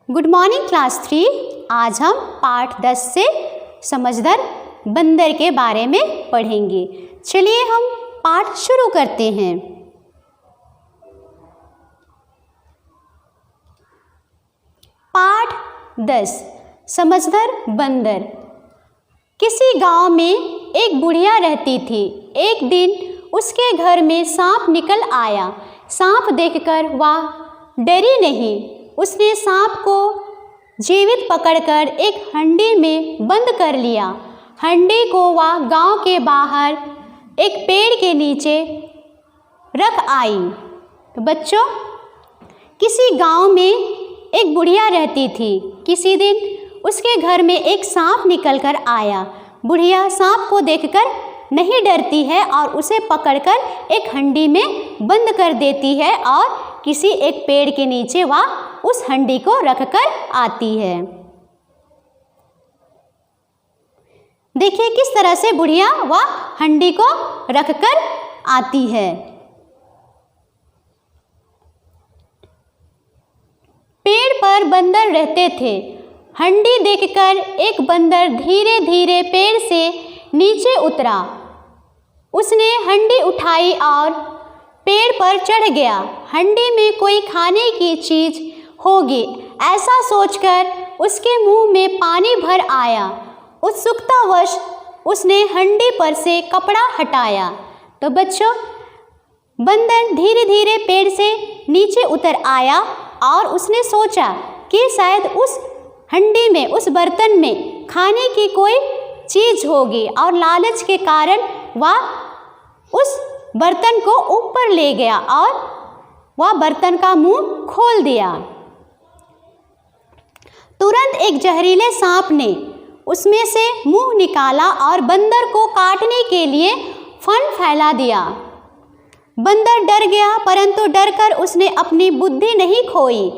Good morning class 3। आज हम पाठ 10 से समझदार बंदर के बारे में पढ़ेंगे। चलिए हम पाठ शुरू करते हैं। पाठ 10 समझदार बंदर। किसी गांव में एक बुढ़िया रहती थी। एक दिन उसके घर में सांप निकल आया। सांप देखकर वह डरी नहीं। उसने सांप को जीवित पकड़कर एक हंडी में बंद कर लिया। हंडी को वह गांव के बाहर एक पेड़ के नीचे रख आई। तो बच्चों, किसी गांव में एक बुढ़िया रहती थी। किसी दिन उसके घर में एक सांप निकल कर आया। बुढ़िया सांप को देखकर नहीं डरती है और उसे पकड़कर एक हंडी में बंद कर देती है और किसी एक पेड़ के नीचे वह उस हंडी को रखकर आती है। देखिए किस तरह से बुढ़िया वह हंडी को रखकर आती है। पेड़ पर बंदर रहते थे। हंडी देखकर एक बंदर धीरे धीरे पेड़ से नीचे उतरा। उसने हंडी उठाई और पेड़ पर चढ़ गया। हंडी में कोई खाने की चीज होगी, ऐसा सोचकर उसके मुंह में पानी भर आया। उत्सुकतावश उसने हंडी पर से कपड़ा हटाया। तो बच्चों, बंदर धीरे धीरे पेड़ से नीचे उतर आया और उसने सोचा कि शायद उस हंडी में, उस बर्तन में खाने की कोई चीज होगी और लालच के कारण वह उस बर्तन को ऊपर ले गया और वह बर्तन का मुंह खोल दिया। तुरंत एक जहरीले सांप ने उसमें से मुंह निकाला और बंदर को काटने के लिए फन फैला दिया। बंदर डर गया, परंतु डरकर उसने अपनी बुद्धि नहीं खोई।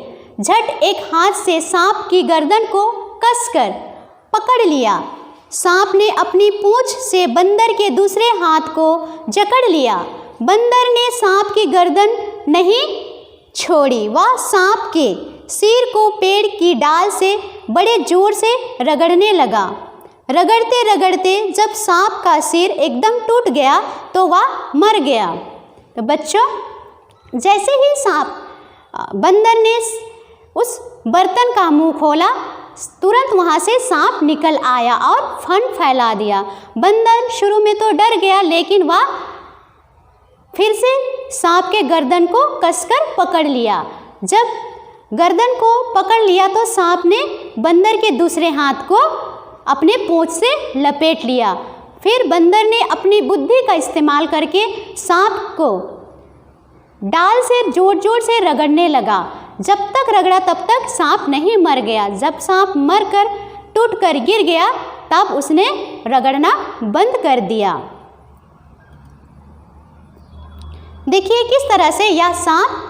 झट एक हाथ से सांप की गर्दन को कसकर पकड़ लिया। सांप ने अपनी पूंछ से बंदर के दूसरे हाथ को जकड़ लिया। बंदर ने सांप की गर्दन नहीं छोड़ी। वह सांप के सिर को पेड़ की डाल से बड़े जोर से रगड़ने लगा। रगड़ते रगड़ते जब सांप का सिर एकदम टूट गया तो वह मर गया। तो बच्चों, जैसे ही बंदर ने उस बर्तन का मुंह खोला, तुरंत वहाँ से सांप निकल आया और फन फैला दिया। बंदर शुरू में तो डर गया, लेकिन वह फिर से सांप के गर्दन को कसकर पकड़ लिया। जब गर्दन को पकड़ लिया तो सांप ने बंदर के दूसरे हाथ को अपने पूंछ से लपेट लिया। फिर बंदर ने अपनी बुद्धि का इस्तेमाल करके सांप को डाल से जोर जोर से रगड़ने लगा। जब तक रगड़ा तब तक सांप नहीं मर गया। जब सांप मरकर टूटकर गिर गया तब उसने रगड़ना बंद कर दिया। देखिए किस तरह से यह सांप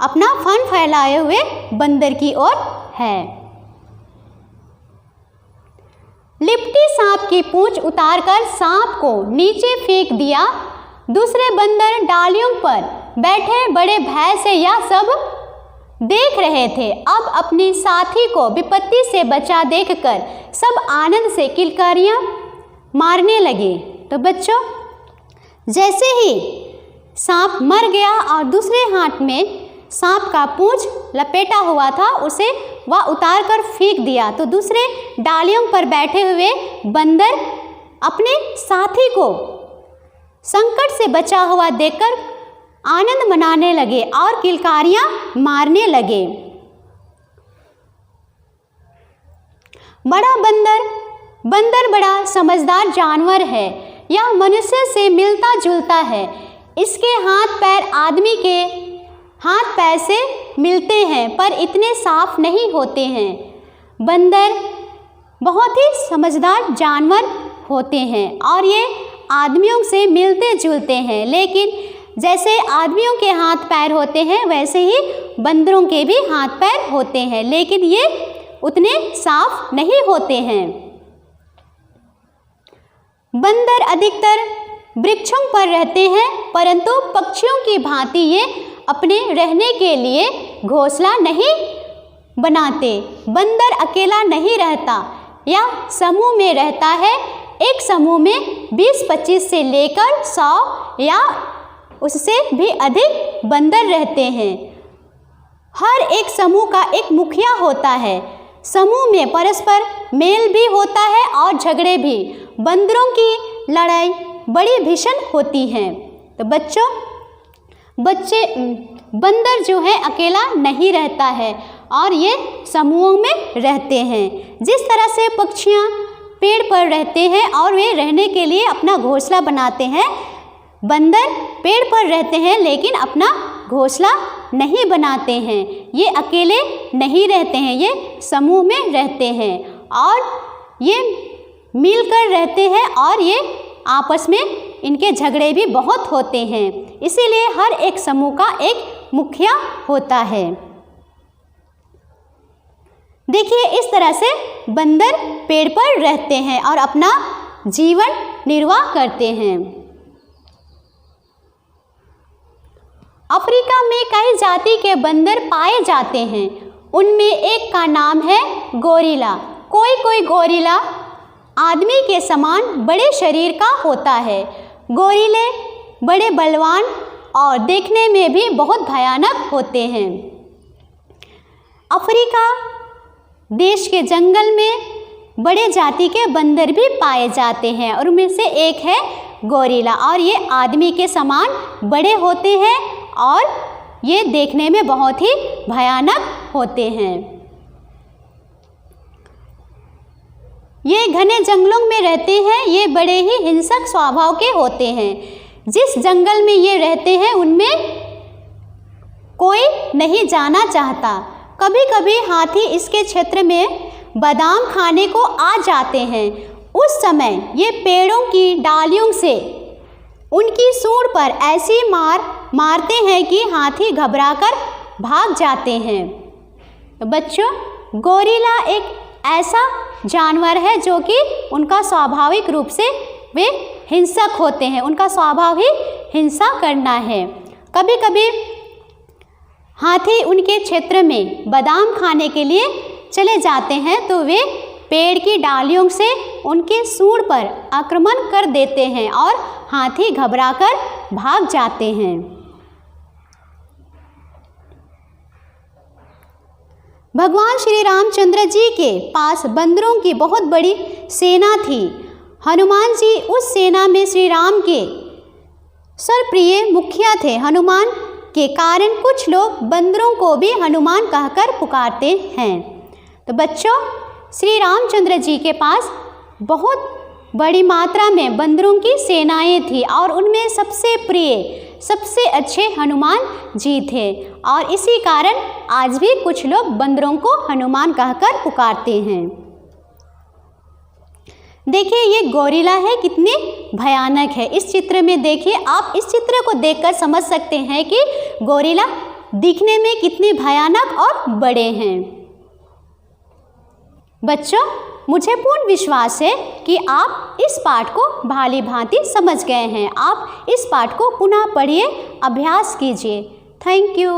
अपना फन फैलाए हुए बंदर की ओर है। लिपटी सांप की पूंछ उतारकर सांप को नीचे फेंक दिया। दूसरे बंदर डालियों पर बैठे बड़े भय से यह सब देख रहे थे। अब अपने साथी को विपत्ति से बचा देखकर सब आनंद से किलकारियां मारने लगे। तो बच्चों, जैसे ही सांप मर गया और दूसरे हाथ में सांप का पूंछ लपेटा हुआ था, उसे वह उतार कर फेंक दिया। तो दूसरे डालियों पर बैठे हुए बंदर अपने साथी को संकट से बचा हुआ देखकर आनंद मनाने लगे और किलकारियां मारने लगे। बड़ा बंदर बड़ा समझदार जानवर है। यह मनुष्य से मिलता जुलता है। इसके हाथ पैर आदमी के हाथ पैर से मिलते हैं पर इतने साफ नहीं होते हैं। बंदर बहुत ही समझदार जानवर होते हैं और ये आदमियों से मिलते जुलते हैं, लेकिन जैसे आदमियों के हाथ पैर होते हैं वैसे ही बंदरों के भी हाथ पैर होते हैं, लेकिन ये उतने साफ नहीं होते हैं। बंदर अधिकतर वृक्षों पर रहते हैं, परंतु पक्षियों की भांति ये अपने रहने के लिए घोंसला नहीं बनाते। बंदर अकेला नहीं रहता या समूह में रहता है। एक समूह में 20-25 से लेकर 100 या उससे भी अधिक बंदर रहते हैं। हर एक समूह का एक मुखिया होता है। समूह में परस्पर मेल भी होता है और झगड़े भी। बंदरों की लड़ाई बड़ी भीषण होती है। तो बंदर जो है अकेला नहीं रहता है और ये समूहों में रहते हैं। जिस तरह से पक्षियाँ पेड़ पर रहते हैं और वे रहने के लिए अपना घोंसला बनाते हैं, बंदर पेड़ पर रहते हैं लेकिन अपना घोंसला नहीं बनाते हैं। ये अकेले नहीं रहते हैं, ये समूह में रहते हैं और ये मिलकर रहते हैं और ये आपस में इनके झगड़े भी बहुत होते हैं। इसीलिए हर एक समूह का एक मुखिया होता है। देखिए, इस तरह से बंदर पेड़ पर रहते हैं और अपना जीवन निर्वाह करते हैं। अफ्रीका में कई जाति के बंदर पाए जाते हैं। उनमें एक का नाम है गोरिल्ला। कोई गोरिल्ला आदमी के समान बड़े शरीर का होता है। गोरिल्ले बड़े बलवान और देखने में भी बहुत भयानक होते हैं। अफ्रीका देश के जंगल में बड़े जाति के बंदर भी पाए जाते हैं और उनमें से एक है गोरिल्ला और ये आदमी के समान बड़े होते हैं और ये देखने में बहुत ही भयानक होते हैं। ये घने जंगलों में रहते हैं। ये बड़े ही हिंसक स्वभाव के होते हैं। जिस जंगल में ये रहते हैं उनमें कोई नहीं जाना चाहता। कभी कभी हाथी इसके क्षेत्र में बादाम खाने को आ जाते हैं। उस समय ये पेड़ों की डालियों से उनकी सूंड पर ऐसी मारते हैं कि हाथी घबराकर भाग जाते हैं। तो बच्चों, गोरिल्ला एक ऐसा जानवर है जो कि उनका स्वाभाविक रूप से वे हिंसक होते हैं। उनका स्वभाव ही हिंसा करना है। कभी कभी हाथी उनके क्षेत्र में बादाम खाने के लिए चले जाते हैं तो वे पेड़ की डालियों से उनके सूंड पर आक्रमण कर देते हैं और हाथी घबराकर भाग जाते हैं। भगवान श्री रामचंद्र जी के पास बंदरों की बहुत बड़ी सेना थी। हनुमान जी उस सेना में श्री राम के सर्वप्रिय मुखिया थे। हनुमान के कारण कुछ लोग बंदरों को भी हनुमान कहकर पुकारते हैं। तो बच्चों, श्री रामचंद्र जी के पास बहुत बड़ी मात्रा में बंदरों की सेनाएं थी और उनमें सबसे प्रिय, सबसे अच्छे हनुमान जी थे और इसी कारण आज भी कुछ लोग बंदरों को हनुमान कहकर पुकारते हैं। देखिए, ये गोरिल्ला है, कितनी भयानक है। इस चित्र में देखिए, आप इस चित्र को देखकर समझ सकते हैं कि गोरिल्ला दिखने में कितने भयानक और बड़े हैं। बच्चों, मुझे पूर्ण विश्वास है कि आप इस पाठ को भाली भांति समझ गए हैं। आप इस पाठ को पुनः पढ़िए, अभ्यास कीजिए। Thank you.